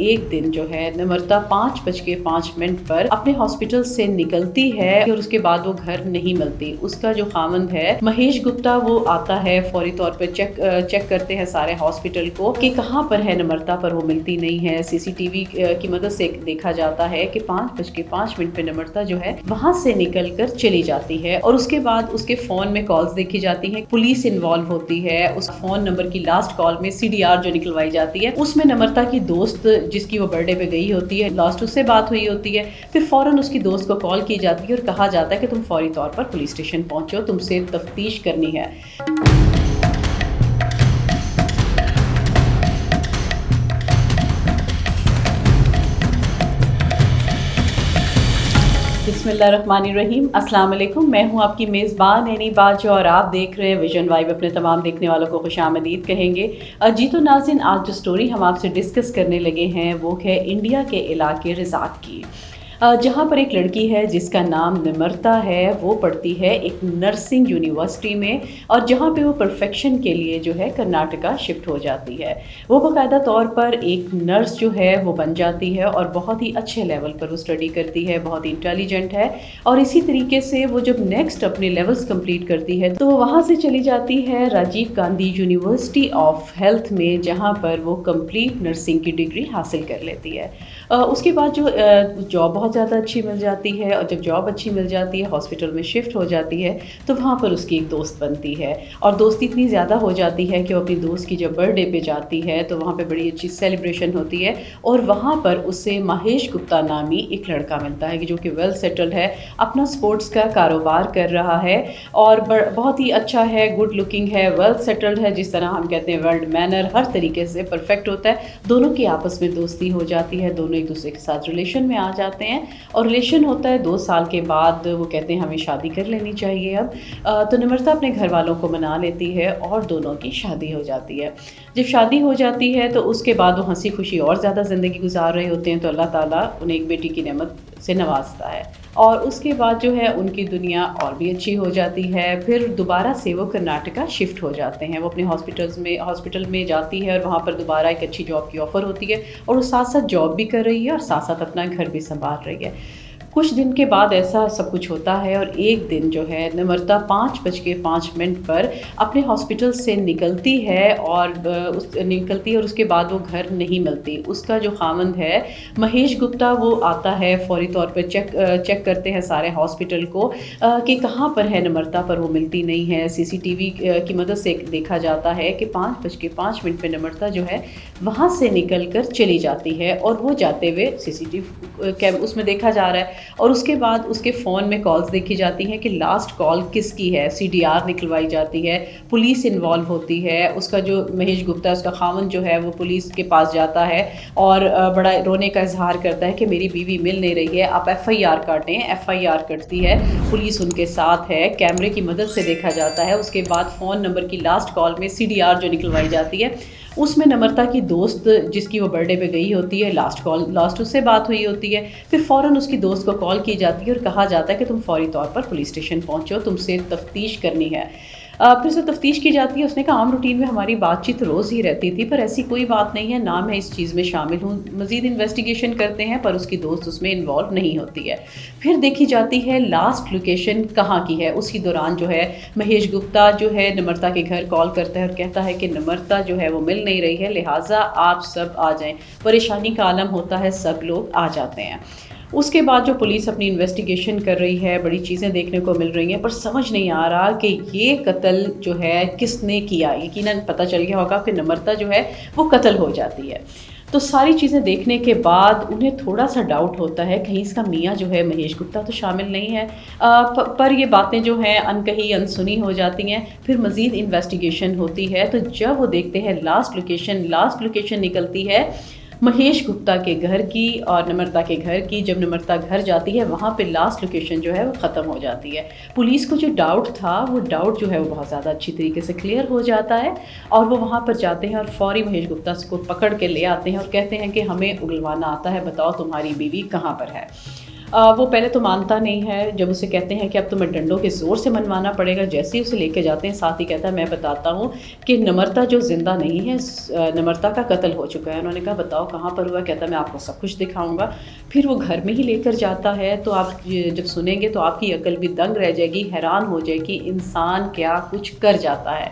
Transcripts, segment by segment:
ایک دن جو ہے نمرتا 5:05 پر اپنے ہاسپٹل سے نکلتی ہے اور اس کے بعد وہ گھر نہیں ملتی۔ اس کا جو خاوند ہے مہیش گپتا وہ آتا ہے، فوری طور پر چیک کرتے ہیں سارے ہاسپٹل کو کہ کہاں پر ہے نمرتا، پر وہ ملتی نہیں ہے۔ سی سی ٹی وی کی مدد سے دیکھا جاتا ہے کہ 5:05 پہ نمرتا جو ہے وہاں سے نکل کر چلی جاتی ہے، اور اس کے بعد اس کے فون میں کالز دیکھی جاتی ہیں، پولیس انوالو ہوتی ہے۔ اس فون نمبر کی لاسٹ کال میں CDR جو نکلوائی جاتی ہے، اس میں نمرتا کی دوست جس کی وہ برتھ ڈے پہ گئی ہوتی ہے، لاسٹ اس سے بات ہوئی ہوتی ہے۔ پھر فوراً اس کی دوست کو کال کی جاتی ہے اور کہا جاتا ہے کہ تم فوری طور پر پولیس اسٹیشن پہنچو، تم سے تفتیش کرنی ہے۔ بسم اللہ الرحمن الرحیم۔ السلام علیکم، میں ہوں آپ کی میزبان اینی باجو اور آپ دیکھ رہے ہیں ویژن وائب۔ اپنے تمام دیکھنے والوں کو خوش آمدید کہیں گے۔ جی تو ناظرین، آج جو سٹوری ہم آپ سے ڈسکس کرنے لگے ہیں وہ ہے انڈیا کے علاقے رزاق کی، جہاں پر ایک لڑکی ہے جس کا نام نمرتا ہے۔ وہ پڑھتی ہے ایک نرسنگ یونیورسٹی میں، اور جہاں پہ وہ پرفیکشن کے لیے جو ہے کرناٹکا شفٹ ہو جاتی ہے۔ وہ باقاعدہ طور پر ایک نرس جو ہے وہ بن جاتی ہے، اور بہت ہی اچھے لیول پر وہ اسٹڈی کرتی ہے، بہت ہی انٹیلیجنٹ ہے۔ اور اسی طریقے سے وہ جب نیکسٹ اپنے لیولز کمپلیٹ کرتی ہے تو وہ وہاں سے چلی جاتی ہے Rajiv Gandhi university of health میں، جہاں پر وہ کمپلیٹ نرسنگ کی ڈگری حاصل کر لیتی ہے۔ اس کے بعد جو جاب بہت زیادہ اچھی مل جاتی ہے، اور جب جاب اچھی مل جاتی ہے، ہاسپٹل میں شفٹ ہو جاتی ہے، تو وہاں پر اس کی ایک دوست بنتی ہے، اور دوستی اتنی زیادہ ہو جاتی ہے کہ وہ اپنی دوست کی جب برتھ ڈے پہ جاتی ہے تو وہاں پہ بڑی اچھی سیلیبریشن ہوتی ہے، اور وہاں پر اسے مہیش گپتا نامی ایک لڑکا ملتا ہے جو کہ ویل سیٹلڈ ہے، اپنا سپورٹس کا کاروبار کر رہا ہے، اور بہت ہی اچھا ہے، گڈ لکنگ ہے، ویل سیٹلڈ ہے، جس طرح ہم کہتے ہیں ورلڈ مینر، ہر طریقے سے پرفیکٹ ہوتا ہے۔ دونوں کی آپس میں دوستی ہو جاتی ہے، دونوں ایک دوسرے کے ساتھ ریلیشن میں آ جاتے ہیں، اور ریلیشن ہوتا ہے 2 سال کے بعد۔ وہ کہتے ہیں ہمیں شادی کر لینی چاہیے اب۔ تو نمرتا اپنے گھر والوں کو منا لیتی ہے اور دونوں کی شادی ہو جاتی ہے۔ جب شادی ہو جاتی ہے تو اس کے بعد وہ ہنسی خوشی اور زیادہ زندگی گزار رہے ہوتے ہیں، تو اللہ تعالیٰ انہیں ایک بیٹی کی نعمت سے نوازتا ہے، اور اس کے بعد جو ہے ان کی دنیا اور بھی اچھی ہو جاتی ہے۔ پھر دوبارہ سے وہ کرناٹکا شفٹ ہو جاتے ہیں، وہ اپنے ہاسپٹل میں جاتی ہے، اور وہاں پر دوبارہ ایک اچھی جاب کی آفر ہوتی ہے، اور وہ ساتھ ساتھ جاب بھی کر رہی ہے اور ساتھ ساتھ اپنا گھر بھی سنبھال رہی ہے۔ کچھ دن کے بعد ایسا سب کچھ ہوتا ہے، اور ایک دن جو ہے نمرتا 5:05 پر اپنے ہاسپٹل سے نکلتی ہے، اور اس کے بعد وہ گھر نہیں ملتی۔ اس کا جو خاوند ہے مہیش گپتا وہ آتا ہے، فوری طور پر چیک کرتے ہیں سارے ہاسپٹل کو کہ کہاں پر ہے نمرتا، پر وہ ملتی نہیں ہے۔ سی سی ٹی وی کی مدد سے دیکھا جاتا ہے کہ 5:05 پہ نمرتا جو ہے وہاں سے نکل کر چلی جاتی ہے، اور وہ جاتے ہوئے CCTV اس میں دیکھا جا رہا ہے، اور اس کے بعد اس کے فون میں کالز دیکھی جاتی ہیں کہ لاسٹ کال کس کی ہے، CDR نکلوائی جاتی ہے، پولیس انوالو ہوتی ہے۔ اس کا جو مہیش گپتا ہے، اس کا خاوند جو ہے وہ پولیس کے پاس جاتا ہے، اور بڑا رونے کا اظہار کرتا ہے کہ میری بیوی مل نہیں رہی ہے، آپ FIR کاٹیں۔ FIR کٹتی ہے، پولیس ان کے ساتھ ہے، کیمرے کی مدد سے دیکھا جاتا ہے۔ اس کے بعد فون نمبر کی لاسٹ کال میں CDR جو نکلوائی جاتی ہے، اس میں نمرتا کی دوست جس کی وہ برتھ ڈے پہ گئی ہوتی ہے، لاسٹ اس سے بات ہوئی ہوتی ہے۔ پھر فوراً اس کی دوست کو کال کی جاتی ہے اور کہا جاتا ہے کہ تم فوری طور پر پولیس اسٹیشن پہنچو، تم سے تفتیش کرنی ہے۔ پھر سے تفتیش کی جاتی ہے۔ اس نے کہا عام روٹین میں ہماری بات چیت روز ہی رہتی تھی، پر ایسی کوئی بات نہیں ہے، نہ میں اس چیز میں شامل ہوں۔ مزید انویسٹیگیشن کرتے ہیں، پر اس کی دوست اس میں انوالو نہیں ہوتی ہے۔ پھر دیکھی جاتی ہے لاسٹ لوکیشن کہاں کی ہے۔ اسی دوران جو ہے مہیش گپتا جو ہے نمرتا کے گھر کال کرتا ہے اور کہتا ہے کہ نمرتا جو ہے وہ مل نہیں رہی ہے، لہٰذا آپ سب آ جائیں۔ پریشانی کا عالم ہوتا ہے، سب لوگ آ جاتے ہیں۔ اس کے بعد جو پولیس اپنی انویسٹیگیشن کر رہی ہے، بڑی چیزیں دیکھنے کو مل رہی ہیں، پر سمجھ نہیں آ رہا کہ یہ قتل جو ہے کس نے کیا۔ یقیناً پتہ چل گیا ہوگا کہ نمرتا جو ہے وہ قتل ہو جاتی ہے۔ تو ساری چیزیں دیکھنے کے بعد انہیں تھوڑا سا ڈاؤٹ ہوتا ہے کہیں اس کا میاں جو ہے مہیش گپتا تو شامل نہیں ہے، پر یہ باتیں جو ہیں ان کہی ان سنی ہو جاتی ہیں۔ پھر مزید انویسٹیگیشن ہوتی ہے، تو جب وہ دیکھتے ہیں لاسٹ لوکیشن نکلتی ہے مہیش گپتا کے گھر کی اور نمرتا کے گھر کی۔ جب نمرتا گھر جاتی ہے، وہاں پہ لاسٹ لوکیشن جو ہے وہ ختم ہو جاتی ہے۔ پولیس کو جو ڈاؤٹ تھا، وہ ڈاؤٹ جو ہے وہ بہت زیادہ اچھی طریقے سے کلیئر ہو جاتا ہے، اور وہ وہاں پر جاتے ہیں اور فوری مہیش گپتا کو پکڑ کے لے آتے ہیں اور کہتے ہیں کہ ہمیں اگلوانا آتا ہے، بتاؤ تمہاری بیوی کہاں پر ہے۔ وہ پہلے تو مانتا نہیں ہے، جب اسے کہتے ہیں کہ اب تمہیں ڈنڈوں کے زور سے منوانا پڑے گا، جیسے ہی اسے لے کے جاتے ہیں ساتھ ہی کہتا ہے میں بتاتا ہوں کہ نمرتا جو زندہ نہیں ہے، نمرتا کا قتل ہو چکا ہے۔ انہوں نے کہا بتاؤ کہاں پر ہوا؟ کہتا ہے میں آپ کو سب کچھ دکھاؤں گا۔ پھر وہ گھر میں ہی لے کر جاتا ہے، تو آپ جب سنیں گے تو آپ کی عقل بھی دنگ رہ جائے گی، حیران ہو جائے گی انسان کیا کچھ کر جاتا ہے۔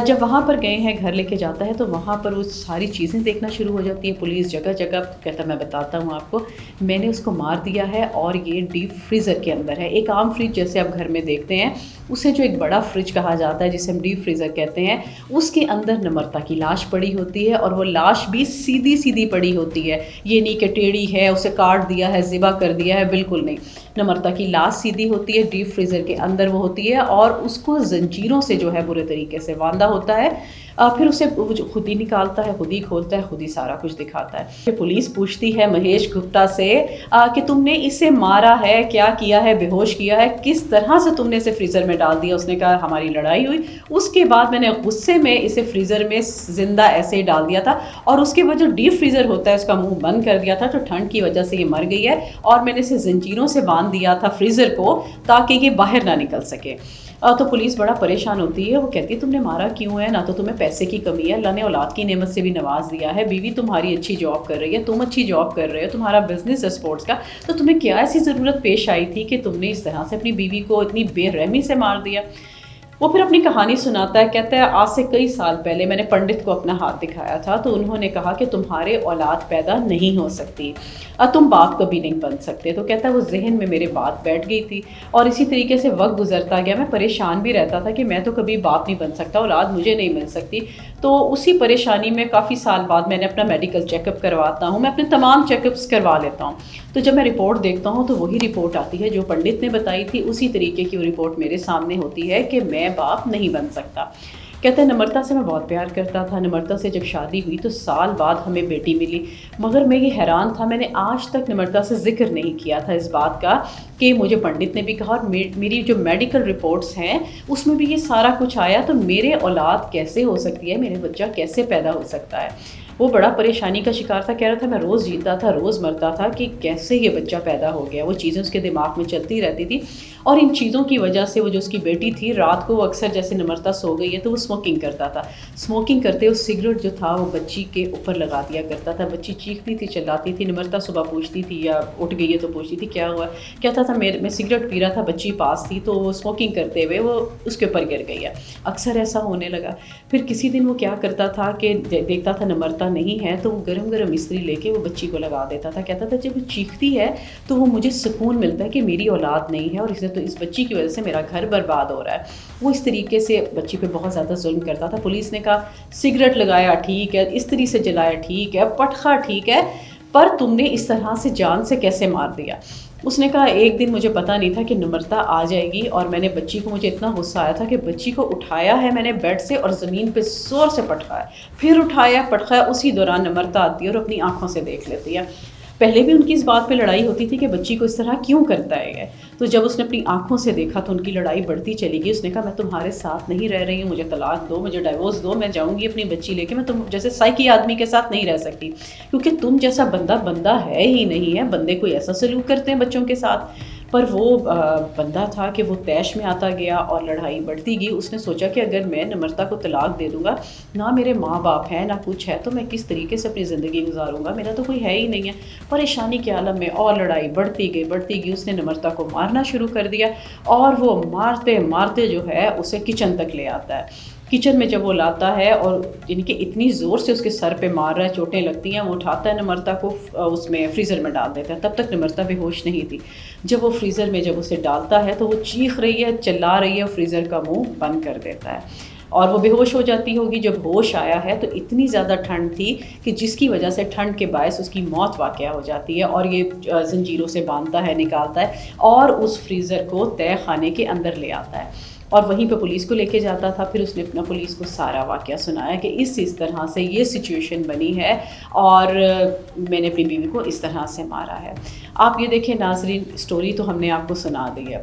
جب وہاں پر گئے ہیں، گھر لے کے جاتا ہے تو وہاں پر وہ ساری چیزیں دیکھنا شروع ہو جاتی ہے، پولیس جگہ جگہ۔ کہتا ہے میں بتاتا ہوں آپ کو، میں نے اس کو مار دیا ہے اور یہ ڈیپ فریزر کے اندر ہے۔ ایک عام فریج جیسے آپ گھر میں دیکھتے ہیں، اسے جو ایک بڑا فریج کہا جاتا ہے جسے ہم ڈیپ فریزر کہتے ہیں، اس کے اندر نمرتا کی لاش پڑی ہوتی ہے، اور وہ لاش بھی سیدھی سیدھی پڑی ہوتی ہے، یہ نہیں کہ ٹیڑھی ہے اسے کاٹ دیا ہے ذبح کر دیا ہے، بالکل نہیں۔ نمرتا کی لاش سیدھی ہوتی ہے، ڈیپ فریزر کے اندر وہ ہوتی ہے، اور اس کو زنجیروں سے جو ہے برے طریقے سے باندھا ہوتا ہے۔ پھر اسے خود ہی نکالتا ہے، خود ہی کھولتا ہے، خود ہی سارا کچھ دکھاتا ہے۔ پولیس پوچھتی ہے مہیش گپتا سے کہ تم نے اسے مارا ہے، کیا کیا ہے، بے ہوش کیا ہے، کس طرح سے تم نے اسے فریزر میں ڈال دیا؟ اس نے کہا ہماری لڑائی ہوئی، اس کے بعد میں نے غصے میں اسے فریزر میں زندہ ایسے ہی ڈال دیا تھا، اور اس کے بعد جو ڈیپ فریزر ہوتا ہے اس کا منہ بند کر دیا تھا، تو ٹھنڈ کی وجہ سے یہ مر گئی ہے، اور میں نے اسے زنجیروں سے باندھ دیا تھا فریزر کو تاکہ یہ باہر نہ نکل سکے۔ تو پولیس بڑا پریشان ہوتی ہے، وہ کہتی ہے تم نے مارا کیوں ہے؟ نہ تو تمہیں پیسے کی کمی ہے، اللہ نے اولاد کی نعمت سے بھی نواز دیا ہے، بیوی تمہاری اچھی جاب کر رہی ہے، تم اچھی جاب کر رہے ہو، تمہارا بزنس ہے اسپورٹس کا، تو تمہیں کیا ایسی ضرورت پیش آئی تھی کہ تم نے اس طرح سے اپنی بیوی کو اتنی بے رحمی سے مار دیا؟ وہ پھر اپنی کہانی سناتا ہے، کہتا ہے آج سے کئی سال پہلے میں نے پنڈت کو اپنا ہاتھ دکھایا تھا، تو انہوں نے کہا کہ تمہارے اولاد پیدا نہیں ہو سکتی، تم باپ کبھی نہیں بن سکتے۔ تو کہتا ہے وہ ذہن میں میرے بات بیٹھ گئی تھی، اور اسی طریقے سے وقت گزرتا گیا، میں پریشان بھی رہتا تھا کہ میں تو کبھی باپ نہیں بن سکتا، اولاد مجھے نہیں مل سکتی۔ تو اسی پریشانی میں کافی سال بعد میں نے اپنا میڈیکل چیک اپ کرواتا ہوں، میں اپنے تمام چیک اپس کروا لیتا ہوں، تو جب میں رپورٹ دیکھتا ہوں تو وہی رپورٹ آتی ہے جو پنڈت نے بتائی تھی، اسی طریقے کی وہ رپورٹ میرے سامنے ہوتی ہے کہ میں باپ نہیں بن سکتا۔ کہتے ہیں نمرتا سے میں بہت پیار کرتا تھا، نمرتا سے جب شادی ہوئی تو سال بعد ہمیں بیٹی ملی، مگر میں یہ حیران تھا، میں نے آج تک نمرتا سے ذکر نہیں کیا تھا اس بات کا کہ مجھے پنڈت نے بھی کہا، اور میری جو میڈیکل رپورٹس ہیں اس میں بھی یہ سارا کچھ آیا، تو میرے اولاد کیسے ہو سکتی ہے، میرے بچہ کیسے پیدا ہو سکتا ہے؟ وہ بڑا پریشانی کا شکار تھا، کہہ رہا تھا میں روز جیتا تھا، روز مرتا تھا کہ کیسے یہ بچہ پیدا ہو گیا۔ وہ چیزیں اس کے دماغ میں چلتی رہتی تھی، اور ان چیزوں کی وجہ سے وہ جو اس کی بیٹی تھی، رات کو وہ اکثر جیسے نمرتا سو گئی ہے تو وہ اسموکنگ کرتا تھا، اسموکنگ کرتے ہوئے سگریٹ جو تھا وہ بچی کے اوپر لگا دیا کرتا تھا، بچی چیختی تھی، چلاتی تھی، نمرتا صبح پوچھتی تھی یا اٹھ گئی ہے تو پوچھتی تھی کیا ہوا، کہتا تھا میں سگریٹ پی رہا تھا، بچی پاس تھی تو وہ اسموکنگ کرتے ہوئے وہ اس کے اوپر گر گئی ہے، اکثر ایسا ہونے لگا۔ پھر کسی دن وہ کیا کرتا تھا کہ دیکھتا تھا نمرتا نہیں ہے تو وہ گرم گرم استری لے کے وہ بچی کو لگا دیتا تھا، کہتا تھا جب وہ چیختی ہے تو وہ مجھے سکون ملتا ہے کہ میری اولاد نہیں ہے، اور اسے تو اس بچی کی وجہ سے میرا گھر برباد ہو رہا ہے۔ وہ اس طریقے سے بچی پہ بہت زیادہ ظلم کرتا تھا۔ پولیس نے کہا سگریٹ لگایا ٹھیک ہے، استری سے جلایا ٹھیک ہے، پٹخا ٹھیک ہے، پر تم نے اس طرح سے جان سے کیسے مار دیا؟ اس نے کہا ایک دن مجھے پتہ نہیں تھا کہ نمرتا آ جائے گی، اور میں نے بچی کو، مجھے اتنا غصہ آیا تھا کہ بچی کو اٹھایا ہے میں نے بیڈ سے اور زمین پہ زور سے پٹخایا، پھر اٹھایا پٹخایا، اسی دوران نمرتا آتی ہے اور اپنی آنکھوں سے دیکھ لیتی ہے۔ پہلے بھی ان کی اس بات پہ لڑائی ہوتی تھی کہ بچی کو اس طرح کیوں کرتا ہے، تو جب اس نے اپنی آنکھوں سے دیکھا تو ان کی لڑائی بڑھتی چلی گئی۔ اس نے کہا میں تمہارے ساتھ نہیں رہ رہی ہوں، مجھے طلاق دو، مجھے ڈائیورس دو، میں جاؤں گی اپنی بچی لے کے، میں تم جیسے سائیکی آدمی کے ساتھ نہیں رہ سکتی، کیونکہ تم جیسا بندہ ہے ہی نہیں ہے، بندے کوئی ایسا سلوک کرتے ہیں بچوں کے ساتھ۔ پر وہ بندہ تھا کہ وہ طیش میں آتا گیا اور لڑائی بڑھتی گئی۔ اس نے سوچا کہ اگر میں نمرتا کو طلاق دے دوں گا، نہ میرے ماں باپ ہیں نہ کچھ ہے، تو میں کس طریقے سے اپنی زندگی گزاروں گا، میرا تو کوئی ہے ہی نہیں ہے۔ پریشانی کے عالم میں اور لڑائی بڑھتی گئی، اس نے نمرتا کو مارنا شروع کر دیا، اور وہ مارتے مارتے جو ہے اسے کچن تک لے آتا ہے۔ کچن میں جب وہ لاتا ہے اور یعنی کہ اتنی زور سے اس کے سر پہ مار رہا ہے، چوٹیں لگتی ہیں، وہ اٹھاتا ہے نمرتا کو، اس میں فریزر میں ڈال دیتا ہے، تب تک نمرتا بے ہوش نہیں تھی۔ جب وہ فریزر میں جب اسے ڈالتا ہے تو وہ چیخ رہی ہے، چلا رہی ہے، فریزر کا منہ بند کر دیتا ہے، اور وہ بے ہوش ہو جاتی ہوگی۔ جب ہوش آیا ہے تو اتنی زیادہ ٹھنڈ تھی کہ جس کی وجہ سے ٹھنڈ کے باعث اس کی موت واقع ہو جاتی ہے، اور یہ زنجیروں سے باندھتا ہے، نکالتا ہے، اور اس فریزر کو تہہ خانے کے اندر لے آتا ہے، اور وہیں پہ پولیس کو لے کے جاتا تھا۔ پھر اس نے اپنا پولیس کو سارا واقعہ سنایا کہ اس طرح سے یہ سچویشن بنی ہے، اور میں نے اپنی بیوی کو اس طرح سے مارا ہے۔ آپ یہ دیکھیں ناظرین، سٹوری تو ہم نے آپ کو سنا دی ہے،